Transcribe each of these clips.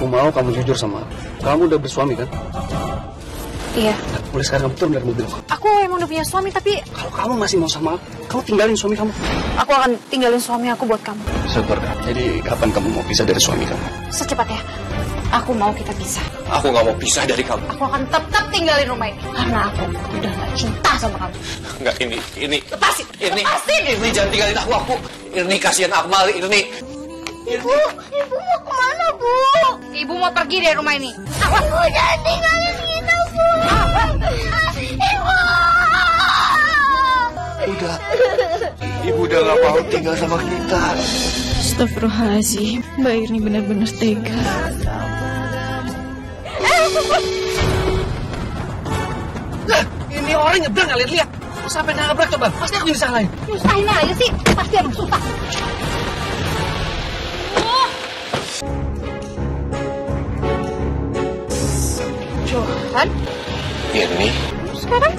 Aku mau kamu jujur sama aku. Kamu udah bersuami kan? Iya. Mulai sekarang kamu turun dari mobil. Aku emang udah punya suami, tapi... Kalau kamu masih mau sama aku, kamu tinggalin suami kamu. Aku akan tinggalin suami aku buat kamu. Syukur kan? Jadi kapan kamu mau pisah dari suami kamu? Secepatnya. Aku mau kita pisah. Aku gak mau pisah dari kamu. Aku akan tetap tinggalin rumah ini. Karena aku udah gak cinta sama kamu. Enggak, ini... Lepasin! Lepasin! Ini jangan tinggalin aku. Ini kasihan Akmal, ini... Ibu mau kemana, Bu? Ibu mau pergi dari rumah ini. Ibu jangan tinggalin kita, Bu. Ibu. Udah. Ibu udah gak mau tinggal sama kita. Astagfirullahaladzim, Mbak Irni benar-benar tega. Lah, ini orang nyebrang kalian lihat. Sampai nabrak coba. Pasti aku yang disalahin. Nyusahin aja sih. Pasti emang susah. Johan? Irni? Sekarang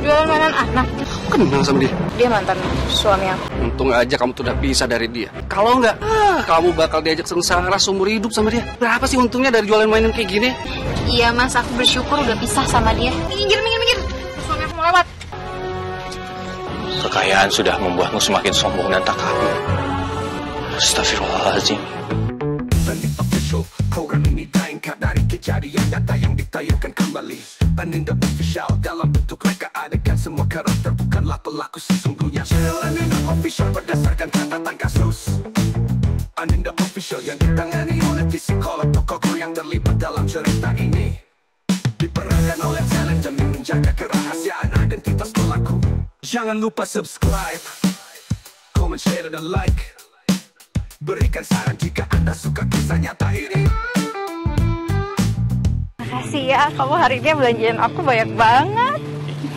jualan mainan anak. Aku kenal sama dia. Dia mantan suami aku. Untung aja kamu tuh udah pisah dari dia. Kalau enggak, kamu bakal diajak sengsara seumur hidup sama dia. Berapa sih untungnya dari jualan mainan kayak gini? Iya mas, aku bersyukur udah pisah sama dia. Minggir. Suami aku mau lewat. Kekayaan sudah membuatmu semakin sombong dan tak kabur. Astagfirullahaladzim. Program ini tayangkan dari kejadian nyata yang ditayangkan kembali. Paninda Official dalam bentuk reka adegan semua karakter bukanlah pelaku sesungguhnya. Channel Paninda Official berdasarkan catatan kasus. Paninda Official yang ditangani oleh psikolog tokoh yang terlibat dalam cerita ini. Diperankan oleh talent demi menjaga kerahasiaan identitas pelaku. Jangan lupa subscribe, comment, share, dan like. Berikan saran jika Anda suka kisah nyata ini. Makasih ya, kamu hari ini belanjain aku banyak banget.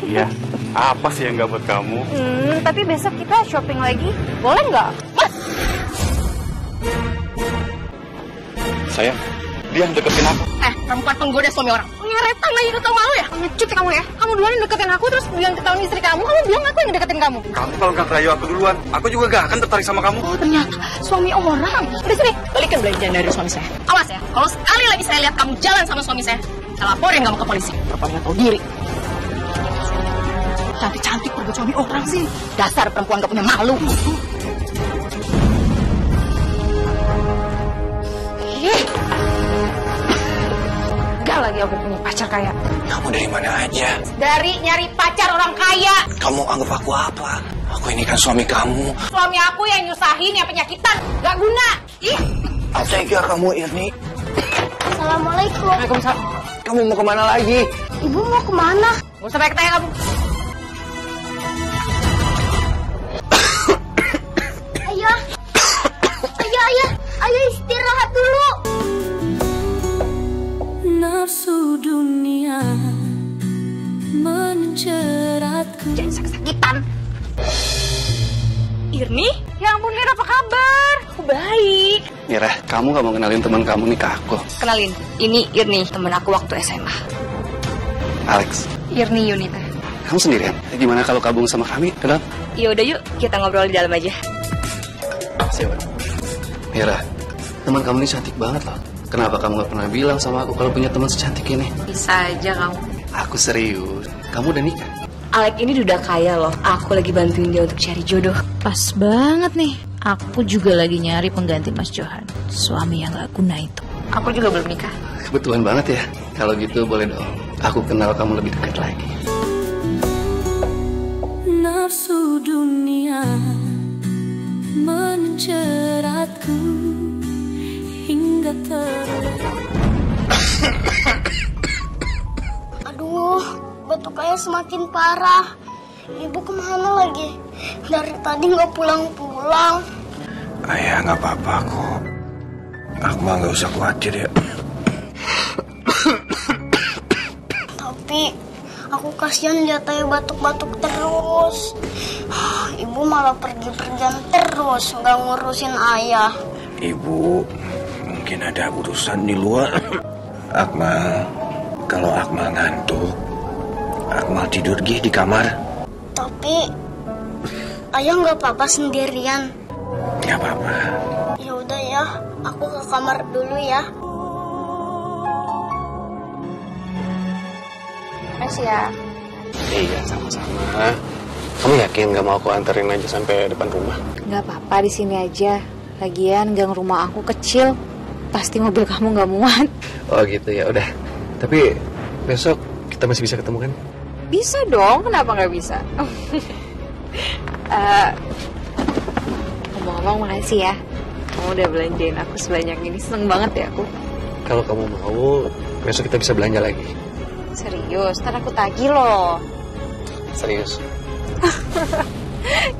Iya, apa sih yang gak buat kamu? Tapi besok kita shopping lagi, boleh nggak? Mas! Sayang, dia yang deketin aku. Perempuan penggoda suami orang. Ngeretang aja udah tau malu ya? Ngecut kamu ya? Kamu duluan yang deketin aku, terus bilang ketahuan istri kamu bilang aku yang deketin kamu. Kamu kalau nggak ngerayu aku duluan, aku juga gak akan tertarik sama kamu. Oh ternyata suami orang. Udah sini, balikin belanjaan dari suami saya. Awas ya, kalau sekali lagi saya lihat kamu jalan sama suami saya laporin kamu ke polisi. Perempuan nggak tahu diri. Cantik pergi suami orang sih. Dasar perempuan gak punya malu. Gak lagi aku punya pacar kaya. Kamu dari mana aja? Dari nyari pacar orang kaya. Kamu anggap aku apa? Aku ini kan suami kamu. Suami aku yang nyusahin, yang penyakitan. Gak guna. Ih. Tega kamu, Irni. Assalamualaikum. Waalaikumsalam. Kamu mau kemana lagi? Ibu mau kemana? Gak usah banyak tanya kamu. Ayah istirahat dulu. Nafsu dunia menjeratku. Jangan sakit-sakitan. Irni? Ya ampun, Mir, apa kabar? Aku baik. Mira, kamu gak mau kenalin teman kamu nih ke aku? Kenalin, ini Irni, temen aku waktu SMA. Alex. Irni Yunita. Kamu sendirian? Gimana kalau gabung sama kami? Kenal? Yaudah yuk, kita ngobrol di dalam aja. Siapa? Mira, teman kamu ini cantik banget loh. Kenapa kamu gak pernah bilang sama aku kalau punya teman secantik ini? Bisa aja kamu. Aku serius. Kamu udah nikah? Alek ini udah kaya loh. Aku lagi bantuin dia untuk cari jodoh. Pas banget nih, aku juga lagi nyari pengganti Mas Johan. Suami yang gak guna itu. Aku juga belum nikah. Kebetulan banget ya. Kalau gitu boleh dong. Aku kenal kamu lebih dekat lagi. Nafsu dunia menjeratku hingga Aduh, batuknya semakin parah. Ibu kemana lagi? Dari tadi nggak pulang-pulang. Ayah nggak apa-apa kok. Akmal nggak usah khawatir ya. Tapi aku kasihan lihat ayah batuk-batuk terus. Ibu malah pergi-pergian terus, nggak ngurusin ayah. Ibu mungkin ada urusan di luar. Akmal, kalau Akmal ngantuk, Akmal tidur di kamar. Tapi ayah nggak apa-apa sendirian. Nggak apa-apa. Ya udah ya, aku ke kamar dulu ya. Makasih ya. Iya, sama-sama. Kamu yakin gak mau aku anterin aja sampai depan rumah? Nggak apa-apa, di sini aja. Lagian gang rumah aku kecil. Pasti mobil kamu nggak muat. Oh gitu ya, udah. Tapi besok kita masih bisa ketemu kan? Bisa dong, kenapa nggak bisa? Ngomong-ngomong, makasih ya. Kamu udah belanjain aku sebanyak ini. Seneng banget ya aku. Kalau kamu mau, besok kita bisa belanja lagi. Serius, ntar aku tagih loh. Serius?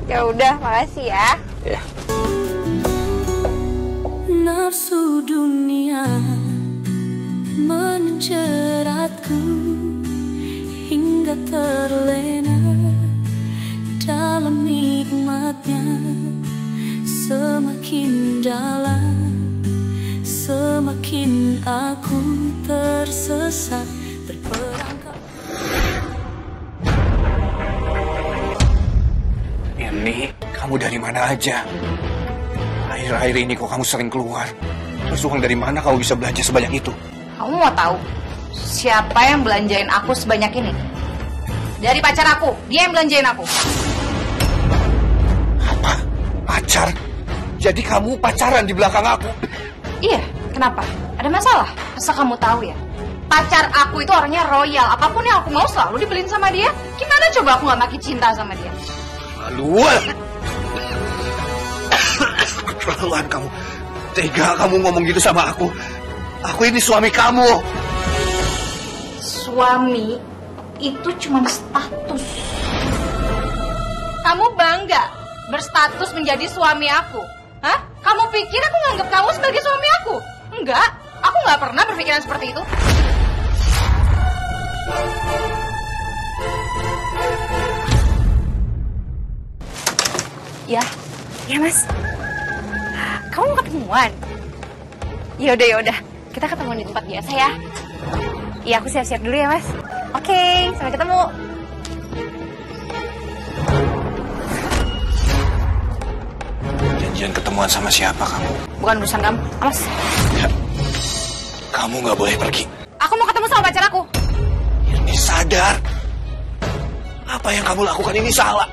Ya udah, makasih ya. Ya. Nafsu dunia menjeratku hingga terlena dalam nikmatnya. Semakin dalam, semakin aku tersesat berperangkap. Ini kamu dari mana aja? Akhir-akhir ini kok kamu sering keluar. Terus uang dari mana kamu bisa belanja sebanyak itu? Kamu mau tahu siapa yang belanjain aku sebanyak ini? Dari pacar aku, dia yang belanjain aku. Apa? Pacar? Jadi kamu pacaran di belakang aku? Iya, kenapa? Ada masalah? Asal kamu tahu ya, pacar aku itu orangnya royal. Apapun yang aku mau selalu dibeliin sama dia. Gimana coba aku gak makin cinta sama dia? Keterlaluan. Keterlaluan kamu. Tega kamu ngomong gitu sama aku. Aku ini suami kamu. Suami itu cuma status. Kamu bangga berstatus menjadi suami aku? Hah? Kamu pikir aku nganggap kamu sebagai suami aku? Enggak, aku nggak pernah berpikiran seperti itu. Ya mas. Kamu mau ketemuan? Yaudah, kita ketemu di tempat biasa ya. Iya, aku siap-siap dulu ya mas. Oke, sampai ketemu. Janjian ketemuan sama siapa kamu? Bukan urusan kamu, awas. Ya. Kamu nggak boleh pergi. Aku mau ketemu sama pacar aku. Ini sadar. Apa yang kamu lakukan ini salah.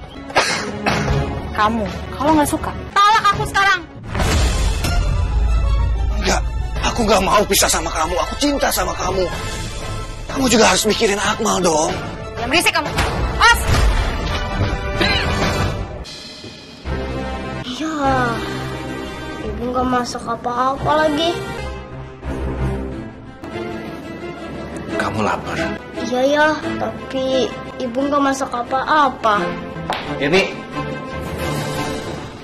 Kamu, kalau nggak suka, tolak aku sekarang. Enggak, aku nggak mau pisah sama kamu. Aku cinta sama kamu. Kamu juga harus mikirin Akmal dong. Jangan berisik kamu. As. Iya, ibu nggak masak apa-apa lagi. Kamu lapar. Iya ya, tapi ibu nggak masak apa-apa. Ini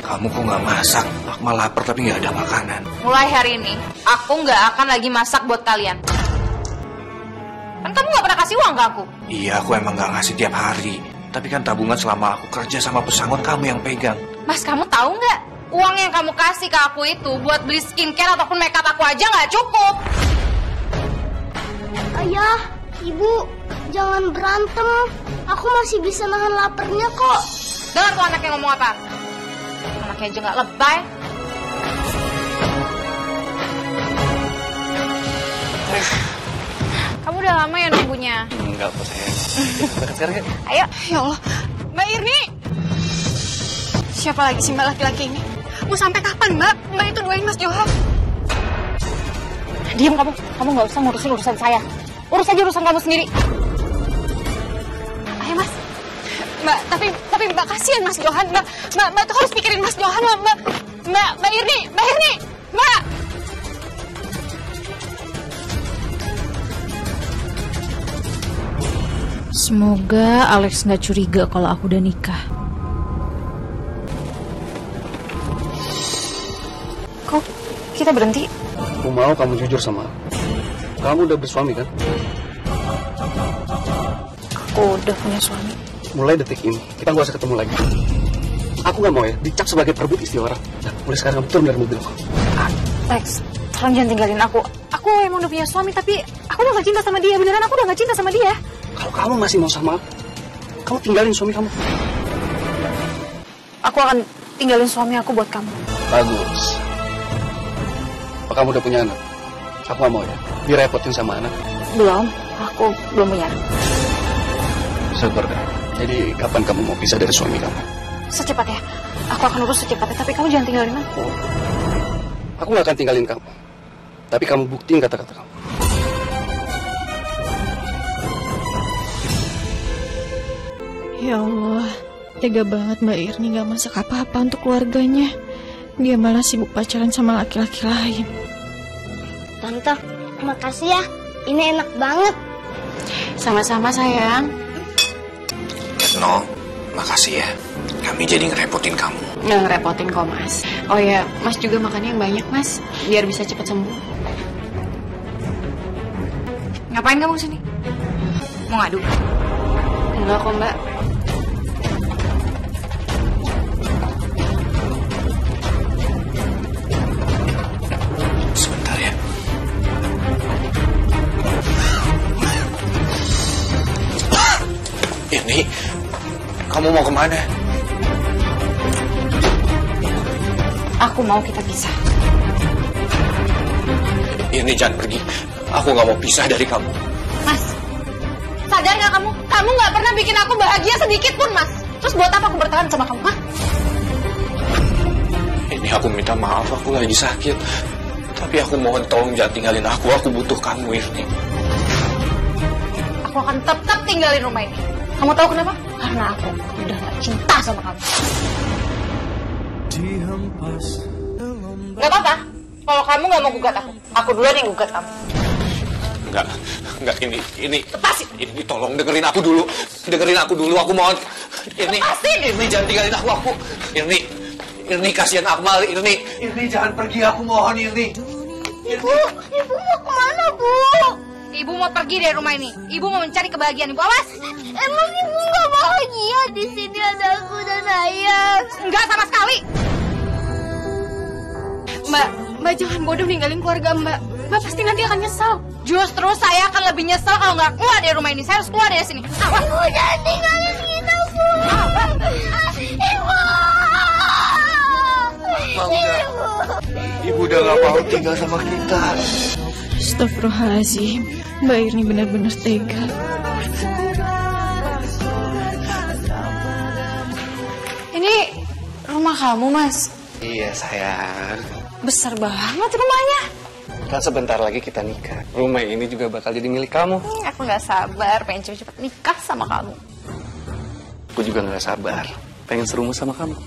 Kamu kok nggak masak? Akmal lapar tapi nggak ada makanan. Mulai hari ini, aku nggak akan lagi masak buat kalian. Kan kamu nggak pernah kasih uang ke aku. Iya, aku emang nggak ngasih tiap hari. Tapi kan tabungan selama aku kerja sama pesangon kamu yang pegang. Mas, kamu tahu nggak? Uang yang kamu kasih ke aku itu buat beli skincare ataupun makeup aku aja nggak cukup. Ayah, ibu, jangan berantem. Aku masih bisa nahan laparnya kok. Dengar tuh anaknya ngomong apa? Anaknya aja nggak lebay. Kamu udah lama ya nunggunya? enggak kok sayang. Kita sekarang ya. Ayo. Ya Allah, Mbak Irni. Siapa lagi sih Mbak laki-laki ini? Mau sampai kapan Mbak? Mbak itu doain Mas Johan. Diam kamu. Kamu nggak usah ngurusin urusan saya. Urus aja urusan kamu sendiri. Ayo Mas. Mbak, tapi Mbak kasihan Mas Johan. Mbak tuh harus pikirin Mas Johan, Mbak Irni, Mbak. Semoga Alex nggak curiga kalau aku udah nikah. Kok kita berhenti? Aku mau kamu jujur sama aku. Kamu udah bersuami kan? Aku udah punya suami. Mulai detik ini, kita gak usah ketemu lagi. Aku gak mau ya, dicap sebagai perebut istri orang. Nah, mulai sekarang kamu turun dari mobil aku. Lex, tolong jangan tinggalin aku. Aku emang udah punya suami, tapi aku udah gak cinta sama dia. Beneran aku udah gak cinta sama dia. Kalau kamu masih mau sama aku, kamu tinggalin suami kamu. Aku akan tinggalin suami aku buat kamu. Bagus. Apa kamu udah punya anak? Aku gak mau ya, direpotin sama anak. Belum, aku belum punya anak. ke keluarga. Jadi kapan kamu mau pisah dari suami kamu? Secepatnya. Aku akan urus secepatnya, tapi kamu jangan tinggalin aku. Aku gak akan tinggalin kamu. Tapi kamu buktiin kata-kata kamu. Ya Allah, tega banget Mbak Irni gak masak apa-apa untuk keluarganya. Dia malah sibuk pacaran sama laki-laki lain. Tante, makasih ya. Ini enak banget. Sama-sama sayang. No, makasih ya. Kami jadi ngerepotin kamu. Nggak ngerepotin kok Mas. Oh ya, Mas juga makannya yang banyak Mas, biar bisa cepat sembuh. Ngapain kamu sini? Mau ngadu? Enggak kok Mbak. Sebentar ya. Ini, kamu mau kemana? Aku mau kita pisah. Ini jangan pergi. Aku gak mau pisah dari kamu. Mas, sadar gak kamu? Kamu gak pernah bikin aku bahagia sedikit pun, Mas. Terus buat apa aku bertahan sama kamu, Hah? Ini aku minta maaf, aku lagi sakit. Tapi aku mohon tolong jangan tinggalin aku. Aku butuh kamu, Irni. Aku akan tetap tinggalin rumah ini. Kamu tahu kenapa? Karena aku udah gak cinta sama kamu. Gak apa-apa. Kalau kamu gak mau gugat aku duluan yang gugat kamu. Enggak, ini. Lepasin. Ini tolong dengerin aku dulu. Aku mohon. Ini jangan tinggalin aku. Ini kasihan Akmal, Ini jangan pergi, aku mohon, Irni. Ibu mau kemana, Bu? Ibu mau pergi dari rumah ini. Ibu mau mencari kebahagiaan Ibu. Awas. Emang Ibu gak bahagia? Di sini ada aku dan Ayah. Enggak sama sekali. Mbak jangan bodoh ninggalin keluarga Mbak. Mbak pasti nanti akan nyesel. Justru saya akan lebih nyesel kalau nggak keluar dari rumah ini. Saya harus keluar dari sini. Awas. Ibu jangan tinggalin kita, Bu. Ibu udah gak mau tinggal sama kita. Astagfirullahaladzim, Mbak Irni benar-benar tega. Ini rumah kamu, Mas. Iya sayang. Besar banget rumahnya. Kan sebentar lagi kita nikah. Rumah ini juga bakal jadi milik kamu. Aku nggak sabar pengen cepet-cepet nikah sama kamu. Aku juga nggak sabar pengen serumah sama kamu.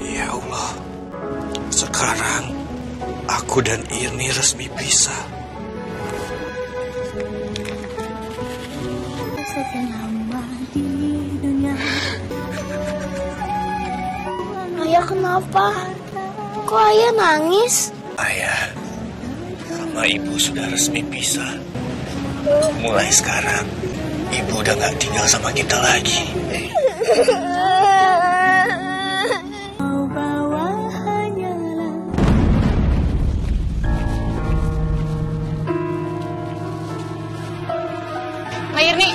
Ya Allah, sekarang aku dan Irni resmi pisah. Ayah kenapa? Kok Ayah nangis? Ayah sama ibu sudah resmi pisah. Mulai sekarang, ibu udah gak tinggal sama kita lagi. Mbak Irni.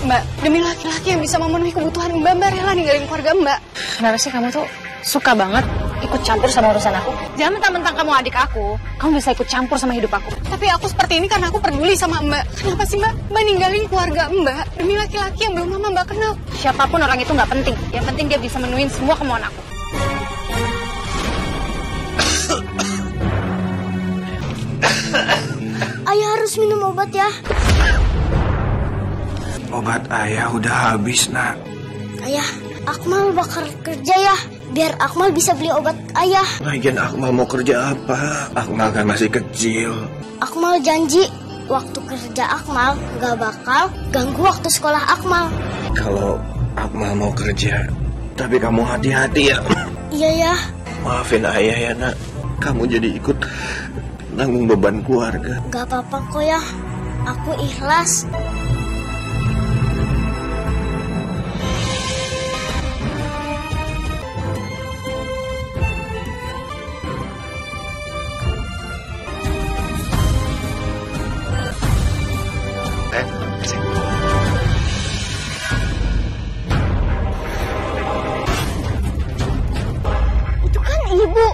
Mbak, demi laki-laki yang bisa memenuhi kebutuhan Mbak rela ninggalin keluarga Mbak. Kenapa sih kamu tuh suka banget ikut campur sama urusan aku? Jangan mentang-mentang kamu adik aku, kamu bisa ikut campur sama hidup aku. Tapi aku seperti ini karena aku peduli sama Mbak. Kenapa sih Mbak? Mbak ninggalin keluarga Mbak demi laki-laki yang belum lama Mbak kenal. Siapapun orang itu nggak penting. Yang penting dia bisa menuhin semua kemauan aku. Ayah harus minum obat ya. Obat ayah udah habis, Nak. Ayah, Akmal bakal kerja ya. Biar Akmal bisa beli obat ayah. Lagian Akmal mau kerja apa? Akmal kan masih kecil. Akmal janji waktu kerja Akmal gak bakal ganggu waktu sekolah Akmal. Kalau Akmal mau kerja, tapi kamu hati-hati ya. Iya ya. Maafin ayah ya, Nak. Kamu jadi ikut nanggung beban keluarga. Gak apa-apa kok ya. Aku ikhlas. Itu kan ibu.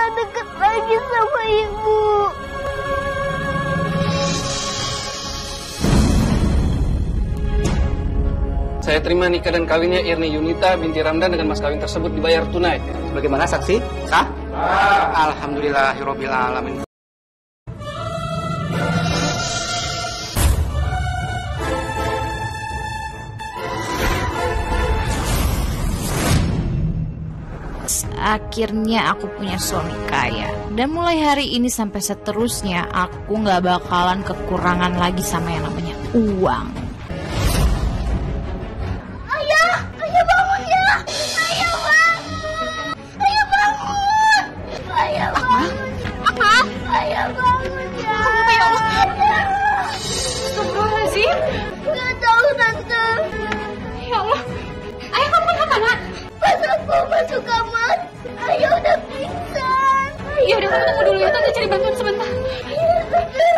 nggak deket lagi sama ibu. Saya terima nikah dan kawinnya Irni Yunita binti Ramdan dengan mas kawin tersebut dibayar tunai. Bagaimana saksi? Sah? Alhamdulillahirabbil alamin. Akhirnya aku punya suami kaya. Dan mulai hari ini sampai seterusnya aku gak bakalan kekurangan lagi sama yang namanya uang. Ayah bangun ya! Ayah bangun! Ayah bangun! Ayah bangun! Apa? Ayah bangun ya! Apa ya Allah? Astagfirullahaladzim. Nggak tahu tante. Ya Allah. Ayah kamu kenapa nak? Pas aku masuk kamar, ayah udah pingsan. Ya udah kamu tunggu dulu ya, tante cari bantuan sebentar. Iya tante.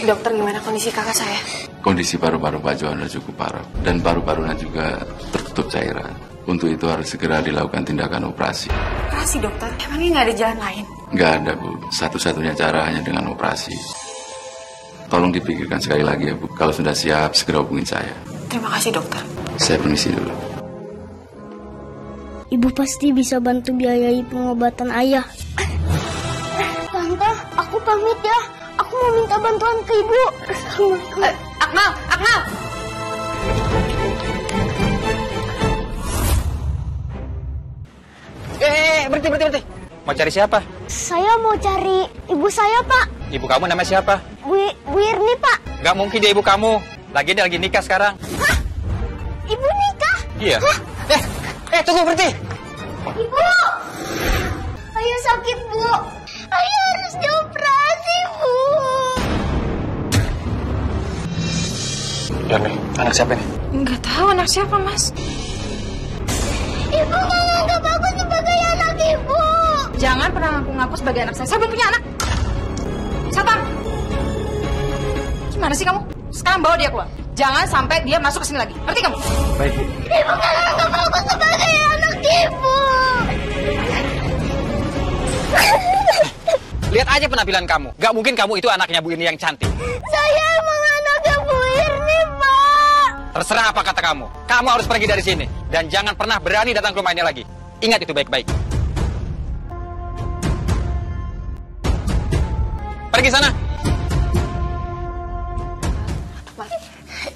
Dokter, gimana kondisi kakak saya? Kondisi paru-paru Pak Johana cukup parah dan paru-parunya juga tertutup cairan. Untuk itu harus segera dilakukan tindakan operasi. Operasi dokter? Emangnya nggak ada jalan lain? Nggak ada Bu, satu-satunya cara hanya dengan operasi. Tolong dipikirkan sekali lagi ya Bu, kalau sudah siap segera hubungin saya. Terima kasih dokter. Saya permisi dulu. Ibu pasti bisa bantu biayai pengobatan ayah. Tante, aku pamit ya. Aku mau minta bantuan ke ibu. Akmal! Berhenti. Mau cari siapa? Saya mau cari ibu saya, Pak. Ibu kamu namanya siapa? Bu Irni, Pak. Gak mungkin dia ibu kamu. Dia lagi nikah sekarang. Hah? Ibu nikah? Iya. Tunggu, berhenti. Ibu! Ayah sakit, Bu. Ayah harus dioperasi, Bu. Ya nih, anak siapa nih? Nggak tahu anak siapa, Mas. Ibu nggak nganggap aku sebagai anak ibu. Jangan pernah ngaku-ngaku sebagai anak saya. Saya belum punya anak. Satpam. Gimana sih kamu? Sekarang bawa dia keluar. Jangan sampai dia masuk ke sini lagi. Ngerti kamu? Baik, Bu. Ibu nggak nganggap aku sebagai anak ibu. Lihat aja penampilan kamu. Gak mungkin kamu itu anaknya Bu Irni yang cantik. Saya emang anaknya Bu Irni, Pak. Terserah apa kata kamu. Kamu harus pergi dari sini. Dan jangan pernah berani datang ke rumah ini lagi. Ingat itu baik-baik. Pergi sana.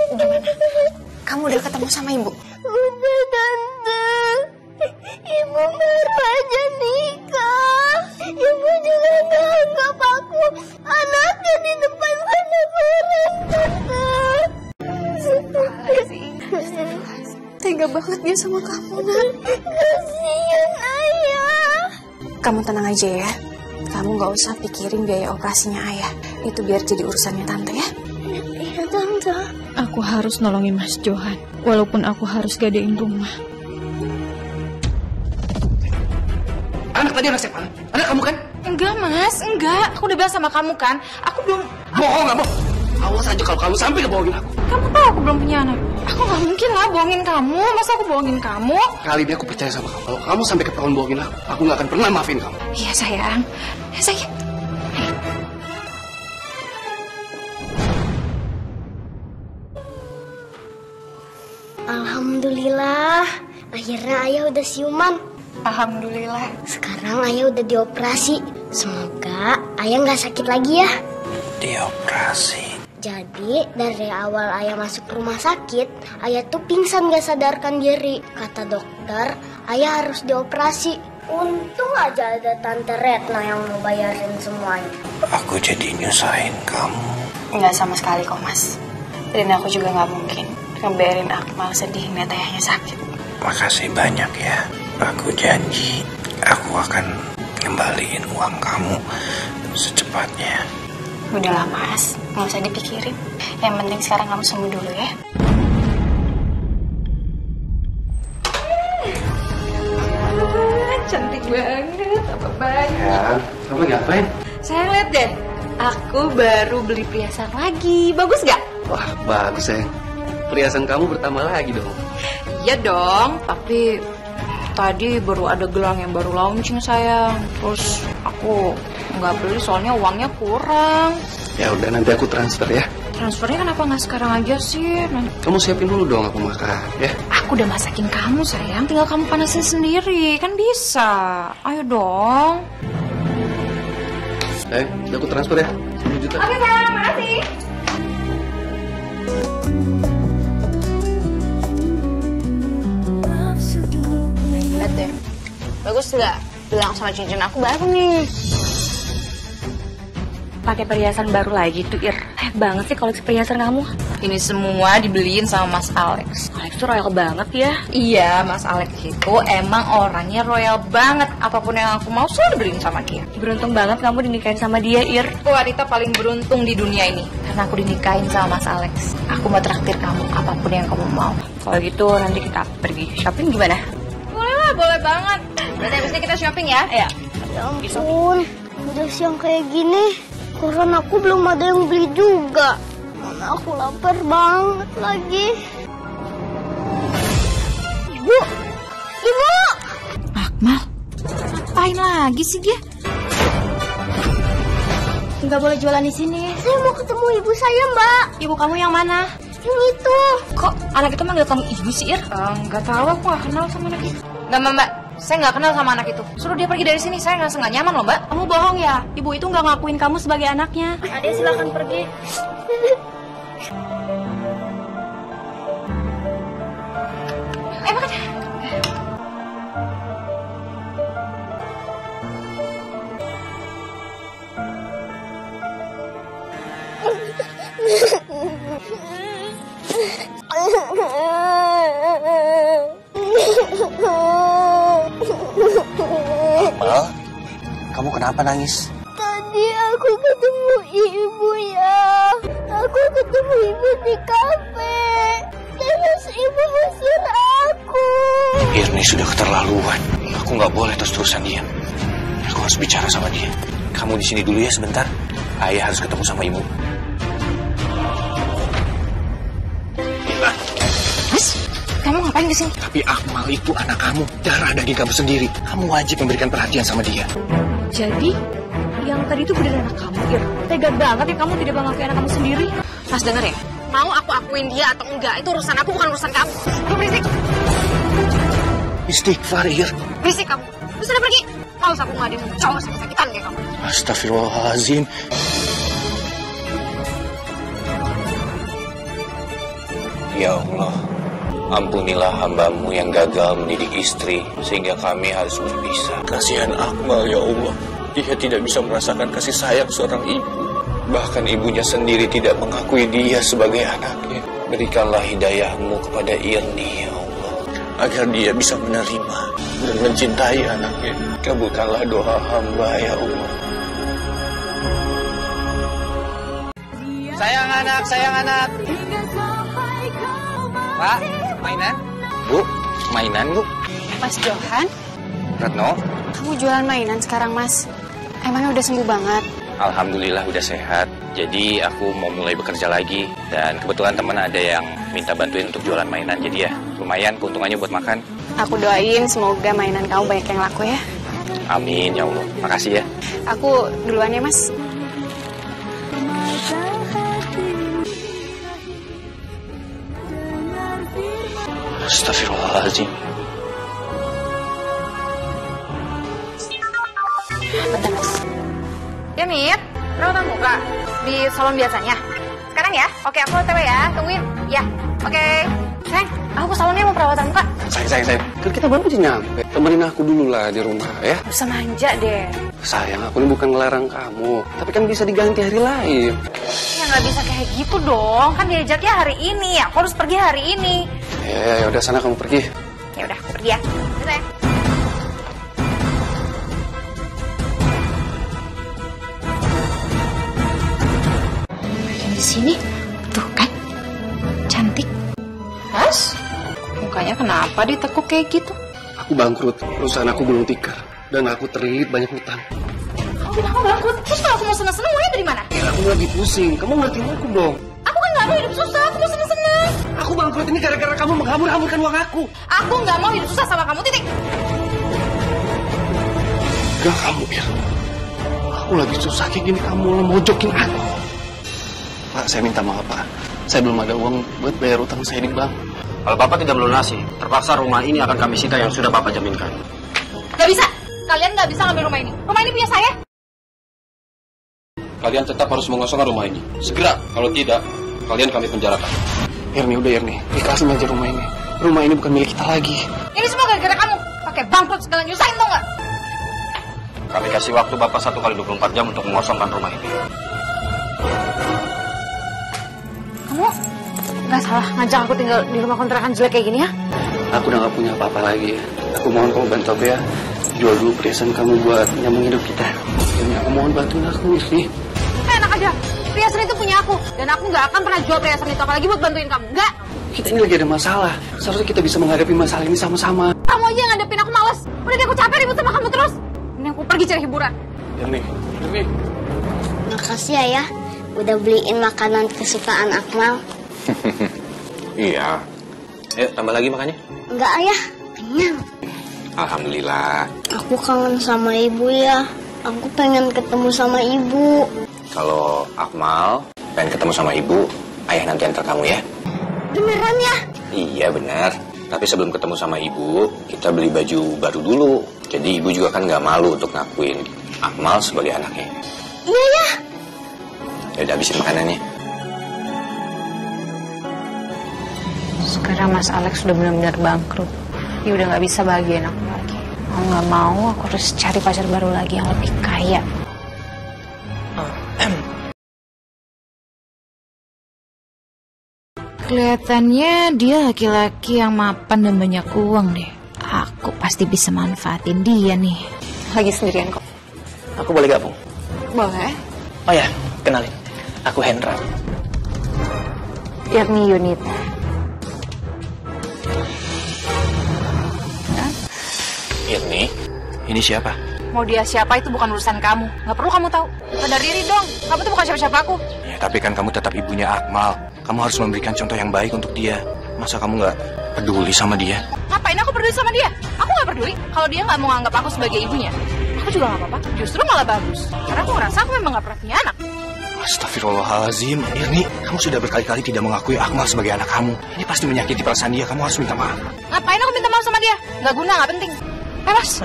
Gimana? Kamu udah ketemu sama ibu? Udah, Tante. Ibu baru aja nikah. Ibu juga nggak anggap aku anaknya di depan banyak orang, Tante. Tega banget dia sama kamu, Nak. Kasian ayah. Kamu tenang aja ya. Kamu gak usah pikirin biaya operasinya ayah. Itu biar jadi urusannya tante ya. Iya, Tante. Aku harus nolongin Mas Johan, walaupun aku harus gadein rumah. Anak tadi anak siapa? Anak kamu kan? Enggak, Mas. Enggak. Aku udah bilang sama kamu kan. Aku belum... Bohong nggak bohong? Awas aja kalau kamu sampai ngebohongin aku. Kamu tahu aku belum punya anak. Aku gak mungkin lah bohongin kamu. Masa aku bohongin kamu? Kali ini aku percaya sama kamu. Kalau kamu sampai ketahuan bohongin aku nggak akan pernah maafin kamu. Iya, sayang. Ya, sayang. Alhamdulillah. Akhirnya ayah udah siuman. Alhamdulillah. Sekarang ayah udah dioperasi. Semoga ayah nggak sakit lagi ya. Dioperasi. Jadi dari awal ayah masuk rumah sakit, ayah tuh pingsan gak sadarkan diri. Kata dokter, ayah harus dioperasi. Untung aja ada Tante Retno yang mau bayarin semuanya. Aku jadi nyusahin kamu. Enggak sama sekali kok, Mas. Dan aku juga gak mungkin ngebiarin Akmal sedih ngeliat ayahnya sakit. Makasih banyak ya. Aku janji aku akan ngembaliin uang kamu secepatnya. Udahlah, Mas, nggak usah dipikirin. Yang penting sekarang kamu sembuh dulu ya. Cantik banget, apa banyak. Ya, kamu ngapain? Saya lihat deh, Aku baru beli perhiasan lagi. Bagus gak? Wah, bagus sayang. Perhiasan kamu bertambah lagi dong. Iya dong, tapi tadi baru ada gelang yang baru launching sayang. Terus aku nggak beli soalnya uangnya kurang. Ya udah, nanti aku transfer ya. Transfernya kenapa nggak sekarang aja sih? Kamu siapin dulu dong aku makan ya. Aku udah masakin kamu sayang, tinggal kamu panasin sendiri, kan bisa. Ayo dong. Udah aku transfer ya, 10 juta. Oke sayang, makasih. Lihat deh, bagus nggak? Bilang sama cincin aku baru nih. Pakai perhiasan baru lagi tuh, Ir. Banget sih koleksi perhiasan kamu. Ini semua dibeliin sama Mas Alex. Alex tuh royal banget ya. Iya, Mas Alex itu emang orangnya royal banget. Apapun yang aku mau selalu dibeliin sama dia. Beruntung banget kamu dinikahin sama dia, Ir. Aku wanita paling beruntung di dunia ini. Karena aku dinikahin sama Mas Alex. Aku mau traktir kamu apapun yang kamu mau. Kalau gitu nanti kita pergi shopping gimana? Boleh lah, boleh banget. Berarti abis ini kita shopping ya? Ayo. Ya ampun, udah siang kayak gini. Koran aku belum ada yang beli juga. Mana aku lapar banget lagi. Ibu! Ibu! Akmal, ngapain lagi sih dia? Nggak boleh jualan di sini. Saya mau ketemu ibu saya, Mbak. Ibu kamu yang mana? Yang itu. Kok anak itu manggil kamu ibu sih, Ir? Nggak tahu, aku nggak kenal sama anak itu. Nggak, Mbak. Saya nggak kenal sama anak itu. Suruh dia pergi dari sini. Saya ngerasa nggak nyaman loh, Mbak. Kamu bohong ya? Ibu itu nggak ngakuin kamu sebagai anaknya. Adik silakan pergi. Makan. Mal, kamu kenapa nangis? Tadi aku ketemu ibu ya. Aku ketemu ibu di kafe. Terus ibu usir aku. Irni sudah keterlaluan. Aku nggak boleh terus-terusan diam. Aku harus bicara sama dia. Kamu di sini dulu ya sebentar. Ayah harus ketemu sama ibu. Mas, kamu ngapain di sini? Tapi Akmal itu anak kamu, darah daging kamu sendiri. Kamu wajib memberikan perhatian sama dia. Jadi, yang tadi itu beneran anak kamu, Ir. Tega banget ya kamu tidak mengakui anak kamu sendiri. Mas, denger ya. Mau aku akuin dia atau enggak, itu urusan aku, bukan urusan kamu. Lu berisik. Istighfar, Ir. Berisik kamu. Lu sudah pergi. Mau aku ngadain cowok sakit-sakitan kayak kamu. Astagfirullahaladzim. Ya Allah, ampunilah hamba-Mu yang gagal mendidik istri sehingga kami harus berpisah. Kasihan Akmal ya Allah, dia tidak bisa merasakan kasih sayang seorang ibu. Bahkan ibunya sendiri tidak mengakui dia sebagai anaknya. Berikanlah hidayah-Mu kepada Irni ya Allah, agar dia bisa menerima dan mencintai anaknya. Kabulkanlah doa hamba ya Allah. Sayang anak. Pak, mainan? Bu, mainan bu. Mas Johan, Retno, kamu jualan mainan sekarang, Mas? Emangnya udah sembuh banget? alhamdulillah udah sehat. Jadi aku mau mulai bekerja lagi. Dan kebetulan teman ada yang minta bantuin untuk jualan mainan. Jadi ya lumayan keuntungannya buat makan. Aku doain semoga mainan kamu banyak yang laku ya. Amin ya Allah. Makasih ya. Aku duluan ya, Mas. Astagfirullahaladzim. Bentar, Mas. Ya, Mit. Perawatan muka di salon biasanya. Sekarang ya? Oke, aku OTW ya. Tungguin. Ya, oke. Sayang, aku ke salonnya mau perawatan muka. Sayang. Kan kita baru aja nyampe. Temenin aku dulu lah di rumah ya. Bisa manja deh. Sayang, aku ini bukan ngelarang kamu. Tapi kan bisa diganti hari lain. Ya nggak bisa kayak gitu dong. Kan diajaknya hari ini. Aku harus pergi hari ini. Ya udah, sana kamu pergi. Ya udah, aku pergi ya. Bisa ya? Yang di sini, tuh kan, cantik. Mas, mukanya kenapa ditekuk kayak gitu? Aku bangkrut, perusahaan aku gulung tikar. Dan aku terlilit banyak hutang. Kamu bikin aku bangkrut. Terus kalau aku mau seneng-seneng mulai dari mana? Ya, aku lagi pusing. Kamu ngertiin aku dong. Aku kan nggak mau hidup susah, aku mau seneng-seneng. Aku bangkrut ini gara-gara kamu menghambur-hamburkan uang aku. Aku nggak mau hidup susah sama kamu, titik. Gak kamu, Ir. Aku lagi susah kayak gini, kamu mojokin aku. Pak, saya minta maaf, Pak. Saya belum ada uang buat bayar utang saya di bank. Kalau Bapak tidak melunasi, terpaksa rumah ini akan kami sita yang sudah Bapak jaminkan. Gak bisa. Kalian gak bisa ngambil rumah ini. Rumah ini punya saya. Kalian tetap harus mengosongkan rumah ini. Segera, kalau tidak, kalian kami penjarakan. Irni, udah Irni. Ikhlasin aja rumah ini. Rumah ini bukan milik kita lagi. Ini semua gara-gara kamu. Pakai bangkrut segala nyusahin, tau gak? Kami kasih waktu Bapak 1 kali 24 jam untuk mengosongkan rumah ini. Kamu gak salah ngajak aku tinggal di rumah kontrakan jelek kayak gini ya? Aku udah gak punya apa-apa lagi. Aku mohon kamu bantu aku ya. Jual dulu perhiasan kamu buat nyambung hidup kita. Irni, aku mohon bantuin aku, Irni. Enak aja. Perhiasan itu punya aku. Dan aku gak akan pernah jual perhiasan itu. Apalagi buat bantuin kamu. Enggak. Kita ini lagi ada masalah. Seharusnya kita bisa menghadapi masalah ini sama-sama. Kamu aja yang ngadepin, aku males. Udah deh, aku capek ribut sama kamu terus. Ini aku pergi cari hiburan. Irni. Makasih ya, udah beliin makanan kesukaan Akmal. Iya. Ayo, tambah lagi makannya. Enggak, Ayah. Kenyang. Alhamdulillah. Aku kangen sama ibu ya. Aku pengen ketemu sama ibu. Kalau Akmal pengen ketemu sama ibu, ayah nanti antar kamu ya. Beneran ya? Iya benar. Tapi sebelum ketemu sama ibu, kita beli baju baru dulu. Jadi ibu juga kan nggak malu untuk ngakuin Akmal sebagai anaknya. Iya ya. Ya udah habisin makanannya. Sekarang Mas Alex sudah benar-benar bangkrut. Dia udah nggak bisa bahagiain aku lagi. Mau nggak mau, aku harus cari pacar baru lagi yang lebih kaya. Kelihatannya dia laki-laki yang mapan dan banyak uang deh. Aku pasti bisa manfaatin dia nih. Lagi sendirian kok. Aku boleh gabung? Boleh. Oh ya, kenalin. Aku Hendra. Irni Yunita. Irni, ini siapa? Mau dia siapa itu bukan urusan kamu. Gak perlu kamu tahu. Sadar diri dong. Kamu tuh bukan siapa-siapa aku. Ya, tapi kan kamu tetap ibunya Akmal. Kamu harus memberikan contoh yang baik untuk dia. Masa kamu nggak peduli sama dia? Ngapain aku peduli sama dia? Aku gak peduli. Kalau dia gak mau anggap aku sebagai ibunya, aku juga gak apa-apa. Justru malah bagus. Karena aku ngerasa aku memang gak pernah punya anak. Astagfirullahaladzim, Irni, kamu sudah berkali-kali tidak mengakui Akmal sebagai anak kamu. Ini pasti menyakiti perasaan dia. Kamu harus minta maaf. Ngapain aku minta maaf sama dia? Gak guna, gak penting. Mas.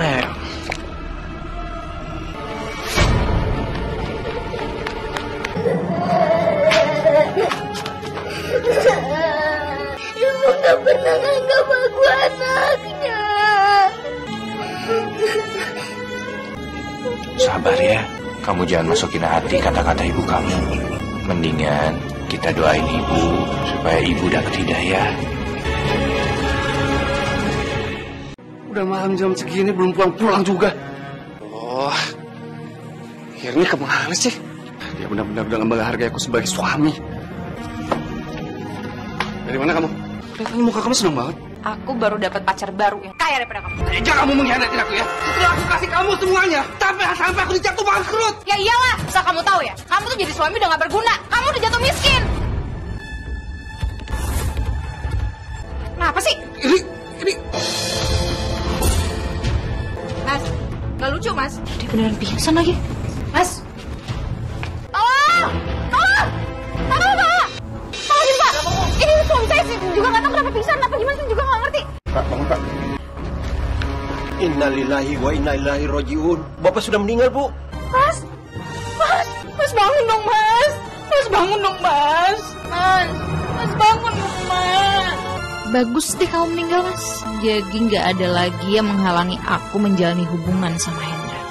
Ibu gak pernah nganggap aku anaknya. Sabar ya, kamu jangan masukin hati kata-kata ibu kamu. Mendingan kita doain ibu supaya ibu dapat hidayah. Udah malam jam segini belum pulang-pulang juga. Oh, Irni kemana sih? Dia benar-benar udah menghargai aku sebagai suami. Dari mana kamu? Kelihatannya muka kamu senang banget. Aku baru dapat pacar baru yang kaya daripada kamu. Jangan kamu mengkhianatin aku ya. Setelah aku kasih kamu semuanya, sampai aku dijatuh bangkrut. Ya iyalah, asal kamu tahu ya. Kamu tuh jadi suami udah gak berguna. Kamu udah jatuh miskin. Kenapa sih? Ini. Mas, gak lucu mas. Dia beneran pingsan lagi. Mas. Tolong! Tolong! Tolong pak! Tolongin pak! Ini suami saya sih juga gak tahu kenapa pingsan. Apa gimana sih juga gak ngerti. Kak, bangun kak. Innalillahi wa inna ilaihi rajiun. Bapak sudah meninggal, Bu. Mas! Mas! Mas bangun dong mas! Mas bangun dong mas! Mas bangun dong mas! Bagus deh kamu meninggal mas. Jadi nggak ada lagi yang menghalangi aku menjalani hubungan sama Hendra.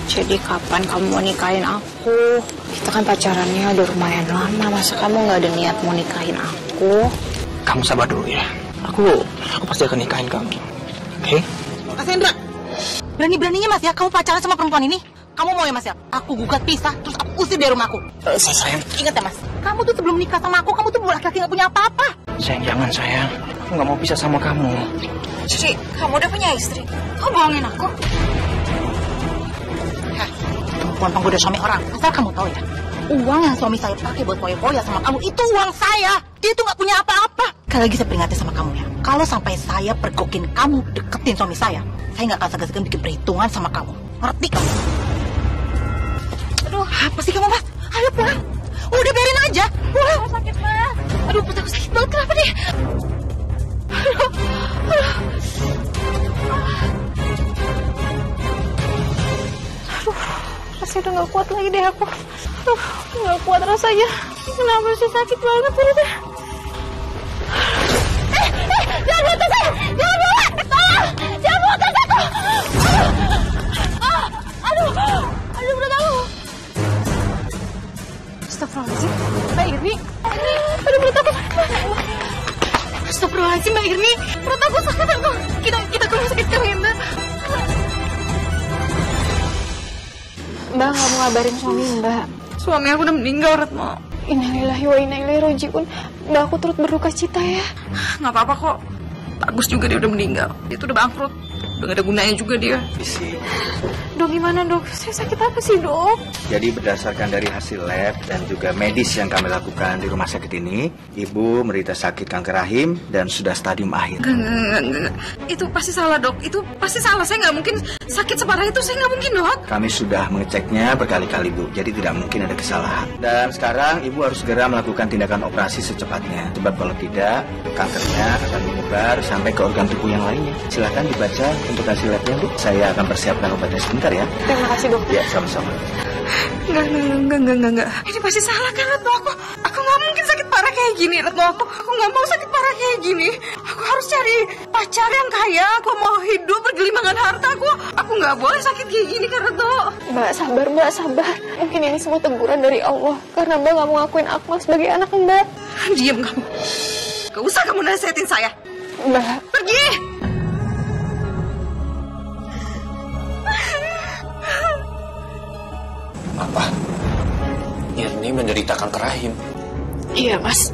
Jadi kapan kamu mau nikahin aku? Kita kan pacarannya udah lumayan lama. Masa kamu nggak ada niat mau nikahin aku? Kamu sabar dulu ya. Aku pasti akan nikahin kamu. Oke? Mas Hendra, berani-beraninya mas ya kamu pacaran sama perempuan ini? Kamu mau ya Mas ya? Aku gugat pisah, terus aku usir dari rumahku. Sayang. Ingat ya Mas, kamu tuh sebelum nikah sama aku, kamu tuh laki-laki gak punya apa-apa. Sayang, jangan sayang. Aku nggak mau pisah sama kamu. Cici, kamu udah punya istri. Kamu bohongin aku. Hah, perempuan penggoda suami orang. Asal kamu tahu ya, uang yang suami saya pakai buat foya-foya sama kamu itu uang saya. Dia tuh gak punya apa-apa. Sekali lagi saya peringatin sama kamu ya, kalau sampai saya pergokin kamu deketin suami saya nggak akan segan-segan bikin perhitungan sama kamu. Ngerti kamu? Aduh, apa sih kamu Mas? Ayo pulang. Udah biarin aja. Pulang. Sakit Mas. Aduh, perut aku sakit banget. Kenapa deh? Aduh, rasanya udah gak kuat lagi deh aku. Aduh, gak kuat rasanya. Kenapa sih sakit banget perutnya? Jangan buat saya! Jangan buat! Tolong! Jangan buat saya! Aduh! Aduh, perut aku! Astagfirullahaladzim, Mbak Irni. Aduh, perut aku. Astagfirullahaladzim, Mbak Irni. Perut aku sakit aku. Kita ke rumah sakit sekarang ya, Mbak. Mbak nggak mau ngabarin suami Mbak. Suami aku udah meninggal, Retno. Innalillahi wa inna ilaihi raji'un. Mbak, aku turut berduka cita ya. Nggak apa-apa kok. Bagus juga dia udah meninggal. Dia tuh udah bangkrut. Udah gak ada gunanya juga dia. Isi. Dok, gimana dok? Saya sakit apa sih dok? Jadi berdasarkan dari hasil lab dan juga medis yang kami lakukan di rumah sakit ini, ibu menderita sakit kanker rahim dan sudah stadium akhir. Enggak. Itu pasti salah dok. Itu pasti salah. Saya nggak mungkin sakit separah itu. Saya nggak mungkin dok. Kami sudah mengeceknya berkali-kali bu, jadi tidak mungkin ada kesalahan. Dan sekarang ibu harus segera melakukan tindakan operasi secepatnya. Sebab kalau tidak, kankernya akan menyebar sampai ke organ tubuh yang lainnya. Silakan dibaca untuk hasil labnya bu. Saya akan persiapkan obatnya sebentar ya. Terima kasih dok. Ya, sama-sama. Enggak. Ini pasti salah kan Retno aku. Aku nggak mungkin sakit parah kayak gini Retno. Aku nggak mau sakit parah kayak gini. Aku harus cari pacar yang kaya. Aku mau hidup bergelimangan harta. Aku nggak boleh sakit kayak gini kan Retno. Mbak sabar. Mungkin ini semua teguran dari Allah. Karena Mbak nggak mau ngakuin Akmal sebagai anak Mbak. Diam kamu. Gak usah kamu nasihatin saya. Mbak. Pergi. Apa? Irni menderita kanker rahim. Iya mas.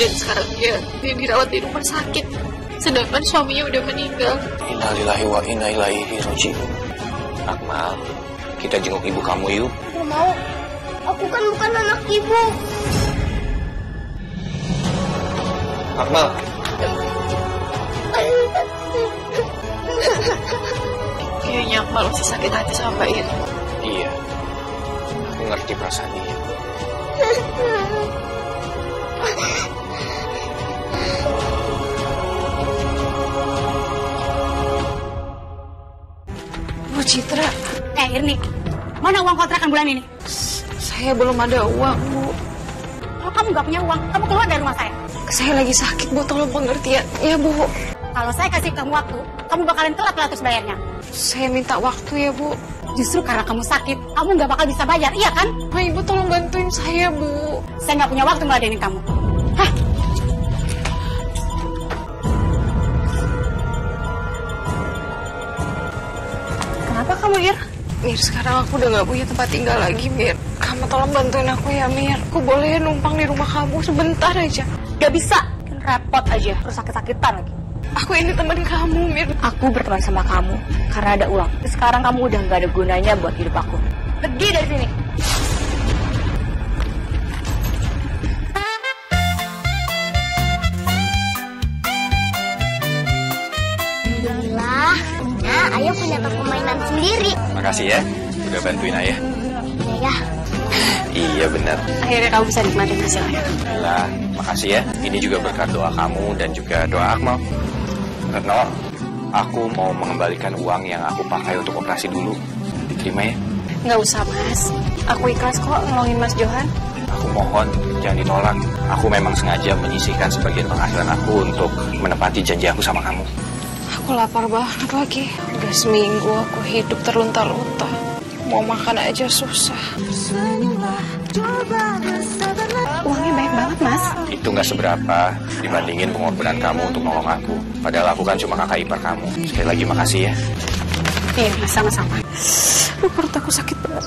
Dan sekarang dia dirawat di rumah sakit. Sedangkan suaminya udah meninggal. Innalillahi wa inna ilaihi raji'un. Akmal, kita jenguk ibu kamu yuk. Gak mau. Aku kan bukan anak ibu. Akmal. Kayaknya Akmal masih sakit hati sama Mbak Irni. Iya. Aku ngerti perasaan dia. Bu Citra. Irni, mana uang kontrakan bulan ini? Saya belum ada uang, Bu. Kalau kamu nggak punya uang, kamu keluar dari rumah saya. Saya lagi sakit, Bu. Tolong pengertian. Ya, Bu. Kalau saya kasih kamu waktu, kamu bakalan telat terus bayarnya. Saya minta waktu ya, Bu. Justru karena kamu sakit, kamu nggak bakal bisa bayar, iya kan? Ma, Ibu tolong bantuin saya, Bu. Saya nggak punya waktu ngeladenin kamu. Hah? Kenapa kamu, Ir? Mir, sekarang aku udah gak punya tempat tinggal lagi, Mir. Kamu tolong bantuin aku ya, Mir. Aku boleh numpang di rumah kamu sebentar aja. Gak bisa. Repot aja, terus sakit-sakitan lagi. Aku ini teman kamu, Mir. Aku berteman sama kamu karena ada uang. Sekarang kamu udah gak ada gunanya buat hidup aku. Pergi dari sini. Alhamdulillah, Ayah punya toko mainan sendiri. Makasih ya, udah bantuin ayah. Ya. Iya benar. Akhirnya kamu bisa nikmatin hasilnya. Alhamdulillah, makasih ya. Ini juga berkat doa kamu dan juga doa Akmal. Retno, aku mau mengembalikan uang yang aku pakai untuk operasi dulu. Diterima ya? Nggak usah, Mas. Aku ikhlas kok nolongin Mas Johan. Aku mohon, jangan ditolak. Aku memang sengaja menyisihkan sebagian penghasilan aku untuk menepati janji aku sama kamu. Aku lapar banget lagi. Udah seminggu aku hidup terlunta-lunta. Mau makan aja susah. Uangnya banyak banget, Mas. Itu nggak seberapa dibandingin pengorbanan kamu untuk nolong aku. Padahal aku kan cuma kakak ipar kamu. Sekali lagi makasih ya. Iya, sama-sama. Perut aku sakit banget.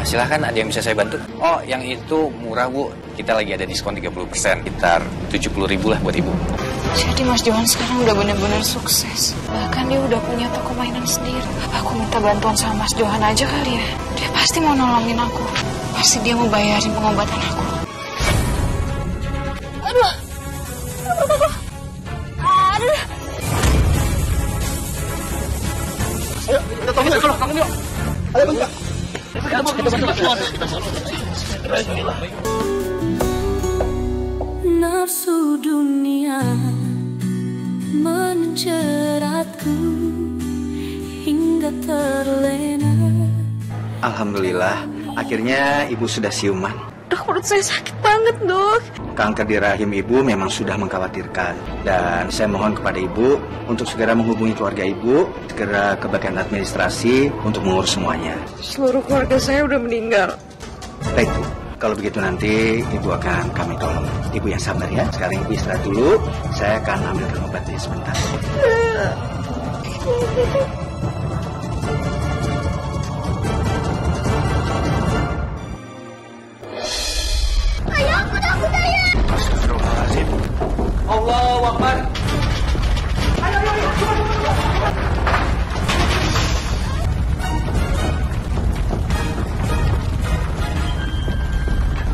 Silahkan, ada yang bisa saya bantu? Oh, yang itu murah, Bu. Kita lagi ada diskon 30%, sekitar 70.000 lah buat Ibu. Jadi Mas Johan sekarang udah benar-benar sukses. Bahkan dia udah punya toko mainan sendiri. Aku minta bantuan sama Mas Johan aja kali ya. Dia pasti mau nolongin aku. Pasti dia mau bayarin pengobatan aku. Aduh. Ayo, kita tolong yuk, tolong yuk. Ayo, Bang. Nafsu dunia menjeratku hingga terlena. Alhamdulillah, akhirnya ibu sudah siuman. Dok, perut saya sakit banget, Dok. Kanker di rahim ibu memang sudah mengkhawatirkan. Dan saya mohon kepada ibu untuk segera menghubungi keluarga ibu, segera ke bagian administrasi untuk mengurus semuanya. Seluruh keluarga saya udah meninggal. Baik, Bu. Kalau begitu nanti ibu akan kami tolong. Ibu yang sabar ya. Sekarang ibu istirahat dulu. Saya akan ambilkan obatnya sebentar. Ayah, aku takut ayah. Astagfirullahaladzim. Allahu Akbar. Ayo.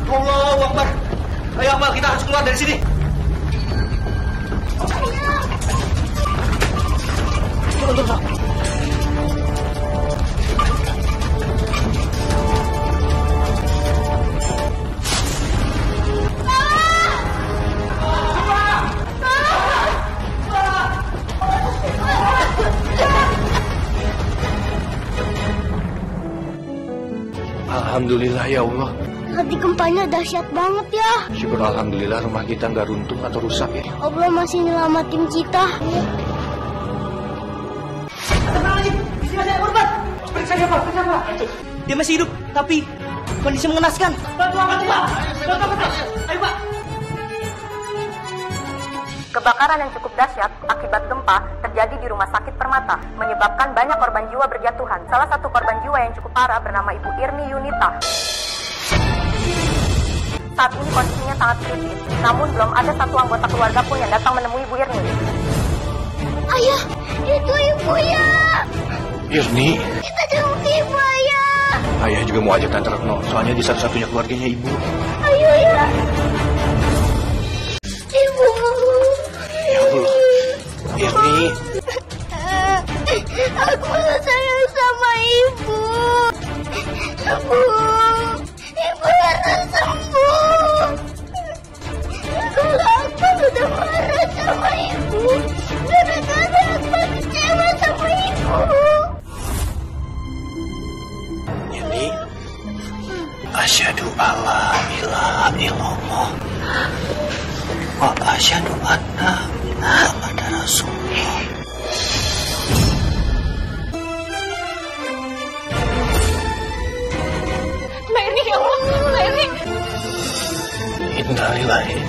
Allahu Akbar. Ayo Amal, kita harus keluar dari sini. Turun. Alhamdulillah ya Allah. Tadi gempanya dahsyat banget ya. Syukur alhamdulillah rumah kita nggak runtuh atau rusak ya. Allah masih nyelamatin kita. Periksa siapa? Dia masih hidup, tapi kondisi mengenaskan. Bantu, Pak. Ayo, Pak. Kebakaran yang cukup dahsyat akibat gempa terjadi di Rumah Sakit Permata, menyebabkan banyak korban jiwa berjatuhan. Salah satu korban jiwa yang cukup parah bernama Ibu Irni Yunita. Saat ini kondisinya sangat kritis, namun belum ada satu anggota keluarga pun yang datang menemui Ibu Irni. Ayah, itu ibu ya. Irni, Kita jenguk ibu ayah. ayah juga mau ajak Tante Retno, soalnya di satu-satunya keluarganya ibu. Ayo ya. Ibu. Ya Allah, Irni. Aku sayang sama ibu. Ibu harus sembuh. Kalau aku sudah marah sama ibu, gara-gara aku kecewa sama ibu. Irni, asyhadu alla ilaha illallah wa asyhadu anna Muhammadar Rasulullah. Ya Allah, Mary. Innalillahi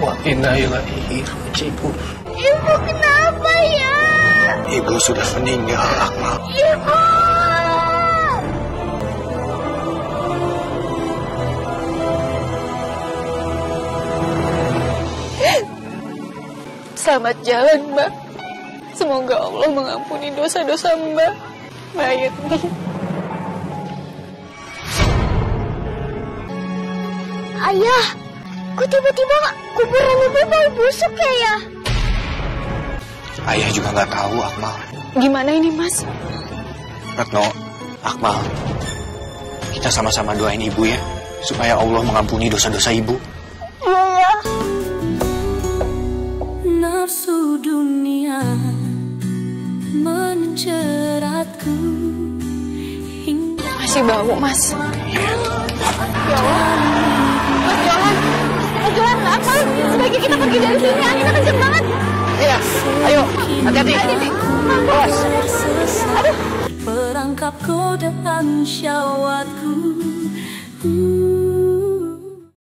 wa inna ilaihi raji'un. Ibu kenapa ya? Ibu sudah meninggal, Akmal. Ibu. Selamat jalan, Mbak. Semoga Allah mengampuni dosa-dosa Mbak. Mbak Irni. Ayah, kok tiba-tiba kuburan ibu bau busuk ya? Ayah juga nggak tahu, Akmal. Gimana ini, Mas? Retno, Akmal, kita sama-sama doain ibu ya, supaya Allah mengampuni dosa-dosa ibu. Iya. Nafsu dunia menjeratku hingga Masih bau, Mas. Ya Allah. Mas Johan, apa? Sebaiknya kita pergi dari sini, anginnya kenceng banget. Iya, ayo, hati-hati. Awas. perangkap godaan syahwatku.